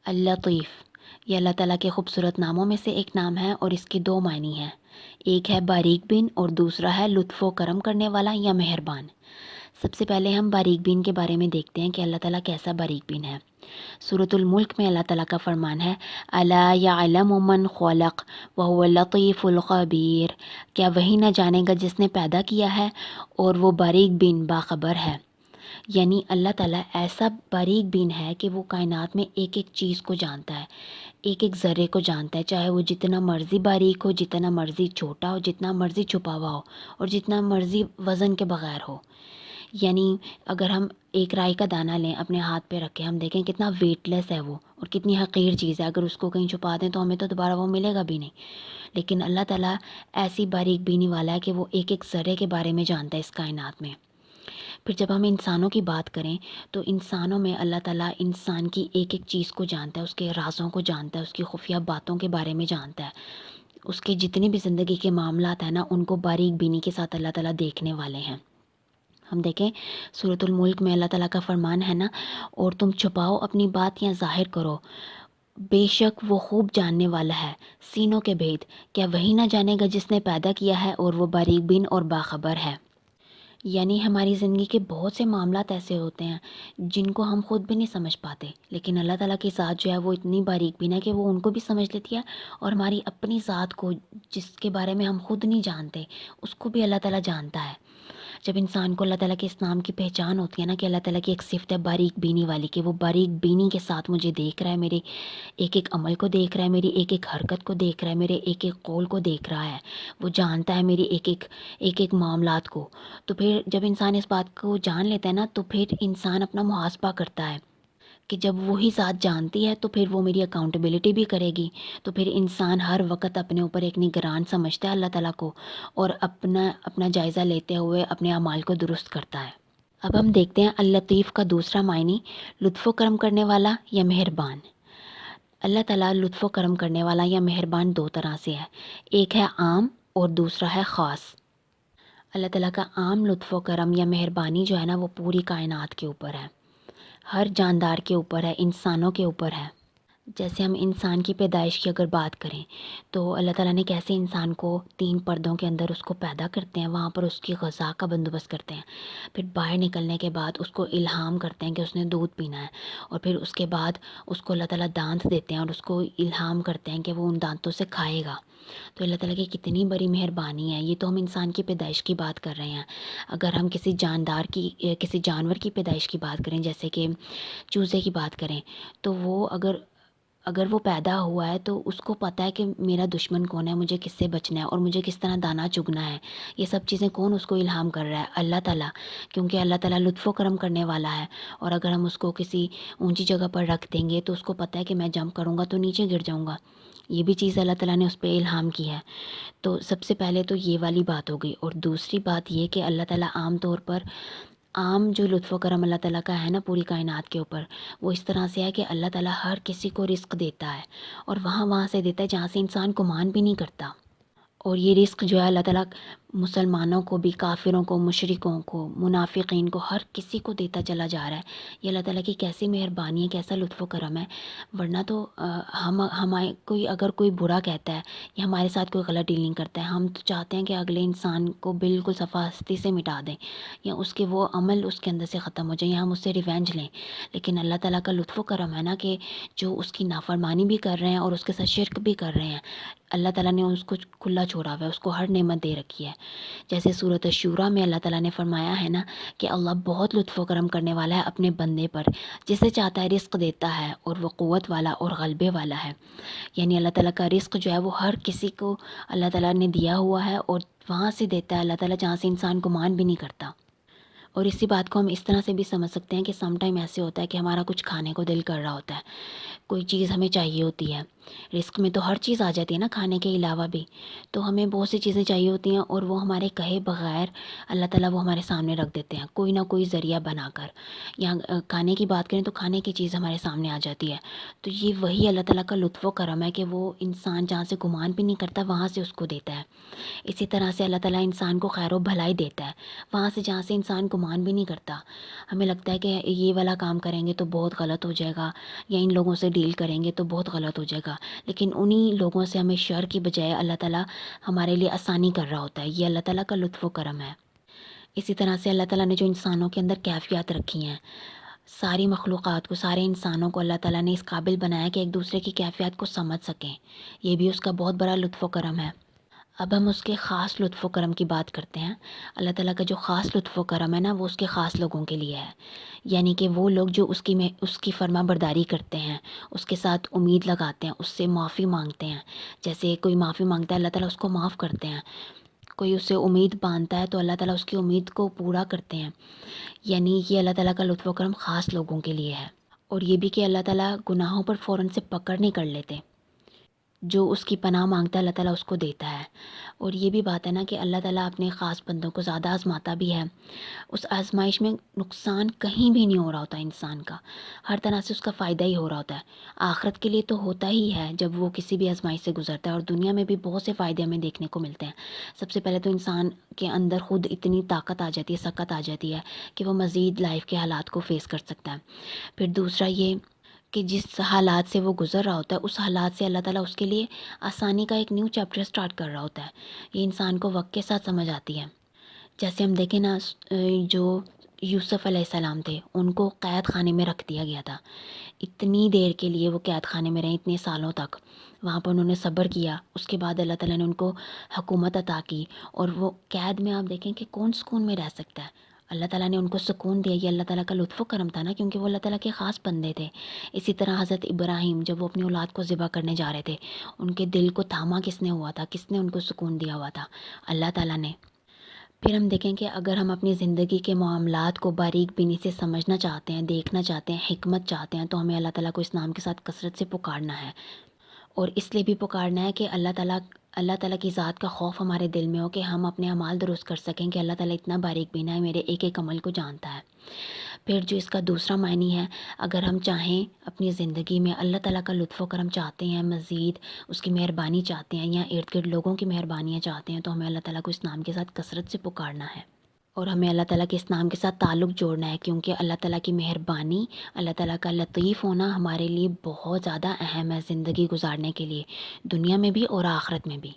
اللطیف یہ اللہ تعالیٰ کے خوبصورت ناموں میں سے ایک نام ہے اور اس کے دو معنی ہیں۔ ایک ہے باریک بین اور دوسرا ہے لطف و کرم کرنے والا یا مہربان۔ سب سے پہلے ہم باریک بین کے بارے میں دیکھتے ہیں کہ اللہ تعالیٰ کیسا باریک بین ہے۔ سورۃ الملک میں اللہ تعالیٰ کا فرمان ہے الا یعلم من خلق وهو اللطیف الخبیر، کیا وہی نہ جانے گا جس نے پیدا کیا ہے اور وہ باریک بین باخبر ہے۔ یعنی اللہ تعالیٰ ایسا باریک بین ہے کہ وہ کائنات میں ایک ایک چیز کو جانتا ہے، ایک ایک ذرے کو جانتا ہے، چاہے وہ جتنا مرضی باریک ہو، جتنا مرضی چھوٹا ہو، جتنا مرضی چھپا ہوا ہو اور جتنا مرضی وزن کے بغیر ہو۔ یعنی اگر ہم ایک رائی کا دانہ لیں، اپنے ہاتھ پہ رکھیں، ہم دیکھیں کتنا ویٹ لیس ہے وہ اور کتنی حقیر چیز ہے، اگر اس کو کہیں چھپا دیں تو ہمیں تو دوبارہ وہ ملے گا بھی نہیں۔ لیکن اللہ تعالیٰ ایسی باریک بینی والا ہے کہ وہ ایک ایک ذرے کے بارے میں جانتا ہے اس کائنات میں۔ پھر جب ہم انسانوں کی بات کریں تو انسانوں میں اللہ تعالیٰ انسان کی ایک ایک چیز کو جانتا ہے، اس کے رازوں کو جانتا ہے، اس کی خفیہ باتوں کے بارے میں جانتا ہے، اس کے جتنے بھی زندگی کے معاملات ہیں نا، ان کو باریک بینی کے ساتھ اللہ تعالیٰ دیکھنے والے ہیں۔ ہم دیکھیں سورۃ الملک میں اللہ تعالیٰ کا فرمان ہے نا، اور تم چھپاؤ اپنی بات یا ظاہر کرو، بے شک وہ خوب جاننے والا ہے سینوں کے بھید، کیا وہی نہ جانے گا جس نے پیدا کیا ہے اور وہ باریک بین اور باخبر ہے۔ یعنی ہماری زندگی کے بہت سے معاملات ایسے ہوتے ہیں جن کو ہم خود بھی نہیں سمجھ پاتے، لیکن اللہ تعالیٰ کی ذات جو ہے وہ اتنی باریک بین ہے کہ وہ ان کو بھی سمجھ لیتی ہے، اور ہماری اپنی ذات کو جس کے بارے میں ہم خود نہیں جانتے اس کو بھی اللہ تعالیٰ جانتا ہے۔ جب انسان کو اللہ تعالیٰ کے اس نام کی پہچان ہوتی ہے نا کہ اللہ تعالیٰ کی ایک صفت ہے باریک بینی والی، کہ وہ باریک بینی کے ساتھ مجھے دیکھ رہا ہے، میرے ایک ایک عمل کو دیکھ رہا ہے، میری ایک ایک حرکت کو دیکھ رہا ہے، میرے ایک ایک قول کو دیکھ رہا ہے، وہ جانتا ہے میری ایک ایک معاملات کو۔ تو پھر جب انسان اس بات کو جان لیتا ہے نا، تو پھر انسان اپنا محاسبہ کرتا ہے کہ جب وہی ذات جانتی ہے تو پھر وہ میری اکاؤنٹیبلٹی بھی کرے گی۔ تو پھر انسان ہر وقت اپنے اوپر ایک نگران سمجھتا ہے اللہ تعالیٰ کو، اور اپنا جائزہ لیتے ہوئے اپنے اعمال کو درست کرتا ہے۔ اب ہم دیکھتے ہیں اللطیف کا دوسرا معنی، لطف و کرم کرنے والا یا مہربان۔ اللہ تعالیٰ لطف و کرم کرنے والا یا مہربان دو طرح سے ہے، ایک ہے عام اور دوسرا ہے خاص۔ اللہ تعالیٰ کا عام لطف و کرم یا مہربانی جو ہے نا، وہ پوری کائنات کے اوپر ہے، ہر جاندار کے اوپر ہے، انسانوں کے اوپر ہے۔ جیسے ہم انسان کی پیدائش کی اگر بات کریں تو اللہ تعالیٰ نے کیسے انسان کو 3 پردوں کے اندر اس کو پیدا کرتے ہیں، وہاں پر اس کی غذا کا بندوبست کرتے ہیں، پھر باہر نکلنے کے بعد اس کو الہام کرتے ہیں کہ اس نے دودھ پینا ہے، اور پھر اس کے بعد اس کو اللہ تعالیٰ دانت دیتے ہیں اور اس کو الہام کرتے ہیں کہ وہ ان دانتوں سے کھائے گا۔ تو اللہ تعالیٰ کی کتنی بڑی مہربانی ہے۔ یہ تو ہم انسان کی پیدائش کی بات کر رہے ہیں۔ اگر ہم کسی جانور کی پیدائش کی بات کریں، جیسے کہ چوزے کی بات کریں، تو وہ اگر وہ پیدا ہوا ہے تو اس کو پتہ ہے کہ میرا دشمن کون ہے، مجھے کس سے بچنا ہے اور مجھے کس طرح دانہ چگنا ہے۔ یہ سب چیزیں کون اس کو الہام کر رہا ہے؟ اللہ تعالیٰ، کیونکہ اللہ تعالیٰ لطف و کرم کرنے والا ہے، اور اگر ہم اس کو کسی اونچی جگہ پر رکھ دیں گے تو اس کو پتہ ہے کہ میں جمپ کروں گا تو نیچے گر جاؤں گا۔ یہ بھی چیز اللہ تعالیٰ نے اس پہ الہام کی ہے۔ تو سب سے پہلے تو یہ والی بات ہو گئی، اور دوسری بات یہ کہ اللہ تعالیٰ عام طور پر عام جو لطف و کرم اللہ تعالیٰ کا ہے نا پوری کائنات کے اوپر، وہ اس طرح سے ہے کہ اللہ تعالیٰ ہر کسی کو رزق دیتا ہے، اور وہاں سے دیتا ہے جہاں سے انسان گمان بھی نہیں کرتا۔ اور یہ رزق جو ہے اللہ تعالیٰ مسلمانوں کو بھی، کافروں کو، مشرکوں کو، منافقین کو، ہر کسی کو دیتا چلا جا رہا ہے۔ یہ اللہ تعالیٰ کی کیسی مہربانی ہے، کیسا لطف و کرم ہے۔ ورنہ تو اگر کوئی برا کہتا ہے یا ہمارے ساتھ کوئی غلط ڈیلنگ کرتا ہے، ہم تو چاہتے ہیں کہ اگلے انسان کو بالکل صفاستی سے مٹا دیں، یا اس کے وہ عمل اس کے اندر سے ختم ہو جائے، یا ہم اس سے ریونج لیں۔ لیکن اللہ تعالیٰ کا لطف و کرم ہے نا کہ جو اس کی نافرمانی بھی کر رہے ہیں اور اس کے ساتھ شرک بھی کر رہے ہیں، اللہ تعالیٰ نے اس کو کھلا چھوڑا ہوا ہے، اس کو ہر نعمت دے رکھی ہے۔ جیسے سورۃ الشورى میں اللہ تعالیٰ نے فرمایا ہے نا کہ اللہ بہت لطف و کرم کرنے والا ہے اپنے بندے پر، جسے چاہتا ہے رزق دیتا ہے، اور وہ قوت والا اور غلبے والا ہے۔ یعنی اللہ تعالیٰ کا رزق جو ہے وہ ہر کسی کو اللہ تعالیٰ نے دیا ہوا ہے، اور وہاں سے دیتا ہے اللہ تعالیٰ جہاں سے انسان گمان بھی نہیں کرتا۔ اور اسی بات کو ہم اس طرح سے بھی سمجھ سکتے ہیں کہ سم ٹائم ایسے ہوتا ہے کہ ہمارا کچھ کھانے کو دل کر رہا ہوتا ہے، کوئی چیز ہمیں چاہیے ہوتی ہے، رزق میں تو ہر چیز آ جاتی ہے نا کھانے کے علاوہ بھی، تو ہمیں بہت سی چیزیں چاہیے ہوتی ہیں، اور وہ ہمارے کہے بغیر اللہ تعالیٰ وہ ہمارے سامنے رکھ دیتے ہیں کوئی نہ کوئی ذریعہ بنا کر۔ یا کھانے کی بات کریں تو کھانے کی چیز ہمارے سامنے آ جاتی ہے۔ تو یہ وہی اللہ تعالیٰ کا لطف و کرم ہے کہ وہ انسان جہاں سے گمان بھی نہیں کرتا وہاں سے اس کو دیتا ہے۔ اسی طرح سے اللہ تعالیٰ انسان کو خیر و بھلائی دیتا ہے، وہاں سے جہاں سے انسان گمان بھی نہیں کرتا. ہمیں لگتا ہے کہ یہ والا کام کریں گے تو بہت غلط ہو جائے گا، یا ان لوگوں سے ڈیل کریں گے تو بہت غلط ہو جائے گا، لیکن انہی لوگوں سے ہمیں شر کی بجائے اللہ تعالیٰ ہمارے لیے آسانی کر رہا ہوتا ہے. یہ اللہ تعالیٰ کا لطف و کرم ہے. اسی طرح سے اللہ تعالیٰ نے جو انسانوں کے اندر کیفیات رکھی ہیں، ساری مخلوقات کو، سارے انسانوں کو اللہ تعالیٰ نے اس قابل بنایا کہ ایک دوسرے کی کیفیات کو سمجھ سکیں. یہ بھی اس کا بہت بڑا لطف و کرم ہے. اب ہم اس کے خاص لطف و کرم کی بات کرتے ہیں. اللہ تعالیٰ کا جو خاص لطف و کرم ہے نا، وہ اس کے خاص لوگوں کے لیے ہے. یعنی کہ وہ لوگ جو اس کی فرما برداری کرتے ہیں، اس کے ساتھ امید لگاتے ہیں، اس سے معافی مانگتے ہیں. جیسے کوئی معافی مانگتا ہے، اللہ تعالیٰ اس کو معاف کرتے ہیں. کوئی اس سے امید باندھتا ہے تو اللہ تعالیٰ اس کی امید کو پورا کرتے ہیں. یعنی یہ اللہ تعالیٰ کا لطف و کرم خاص لوگوں کے لیے ہے. اور یہ بھی کہ اللہ تعالیٰ گناہوں پر فوراً سے پکڑ نہیں کر لیتے. جو اس کی پناہ مانگتا ہے اللہ تعالیٰ اس کو دیتا ہے. اور یہ بھی بات ہے نا کہ اللہ تعالیٰ اپنے خاص بندوں کو زیادہ آزماتا بھی ہے. اس آزمائش میں نقصان کہیں بھی نہیں ہو رہا ہوتا انسان کا، ہر طرح سے اس کا فائدہ ہی ہو رہا ہوتا ہے. آخرت کے لیے تو ہوتا ہی ہے جب وہ کسی بھی آزمائش سے گزرتا ہے، اور دنیا میں بھی بہت سے فائدے ہمیں دیکھنے کو ملتے ہیں. سب سے پہلے تو انسان کے اندر خود اتنی طاقت آ جاتی ہے، سکت آ جاتی ہے کہ وہ مزید لائف کے حالات کو فیس کر سکتا ہے. پھر دوسرا یہ کہ جس حالات سے وہ گزر رہا ہوتا ہے، اس حالات سے اللہ تعالیٰ اس کے لیے آسانی کا ایک نیو چیپٹر سٹارٹ کر رہا ہوتا ہے. یہ انسان کو وقت کے ساتھ سمجھ آتی ہے. جیسے ہم دیکھیں نا، جو یوسف علیہ السلام تھے، ان کو قید خانے میں رکھ دیا گیا تھا. اتنی دیر کے لیے وہ قید خانے میں رہے، اتنے سالوں تک وہاں پر انہوں نے صبر کیا. اس کے بعد اللہ تعالیٰ نے ان کو حکومت عطا کی، اور وہ قید میں آپ دیکھیں کہ کون سکون میں رہ سکتا ہے. اللہ تعالیٰ نے ان کو سکون دیا. یہ اللہ تعالیٰ کا لطف و کرم تھا نا، کیونکہ وہ اللہ تعالیٰ کے خاص بندے تھے. اسی طرح حضرت ابراہیم جب وہ اپنی اولاد کو ذبح کرنے جا رہے تھے، ان کے دل کو تھاما کس نے ہوا تھا؟ کس نے ان کو سکون دیا ہوا تھا؟ اللہ تعالیٰ نے. پھر ہم دیکھیں کہ اگر ہم اپنی زندگی کے معاملات کو باریک بینی سے سمجھنا چاہتے ہیں، دیکھنا چاہتے ہیں، حکمت چاہتے ہیں، تو ہمیں اللہ تعالیٰ کو اس نام کے ساتھ کثرت سے پکارنا ہے. اور اس لیے بھی پکارنا ہے کہ اللہ تعالیٰ کی ذات کا خوف ہمارے دل میں ہو، کہ ہم اپنے اعمال درست کر سکیں کہ اللہ تعالیٰ اتنا باریک بینا ہے، میرے ایک ایک عمل کو جانتا ہے. پھر جو اس کا دوسرا معنی ہے، اگر ہم چاہیں اپنی زندگی میں اللہ تعالیٰ کا لطف و کرم چاہتے ہیں، مزید اس کی مہربانی چاہتے ہیں، یا ارد گرد لوگوں کی مہربانیاں چاہتے ہیں، تو ہمیں اللہ تعالیٰ کو اس نام کے ساتھ کثرت سے پکارنا ہے. اور ہمیں اللہ تعالیٰ کے اس نام کے ساتھ تعلق جوڑنا ہے، کیونکہ اللہ تعالیٰ کی مہربانی، اللہ تعالیٰ کا لطیف ہونا ہمارے لیے بہت زیادہ اہم ہے زندگی گزارنے کے لیے، دنیا میں بھی اور آخرت میں بھی.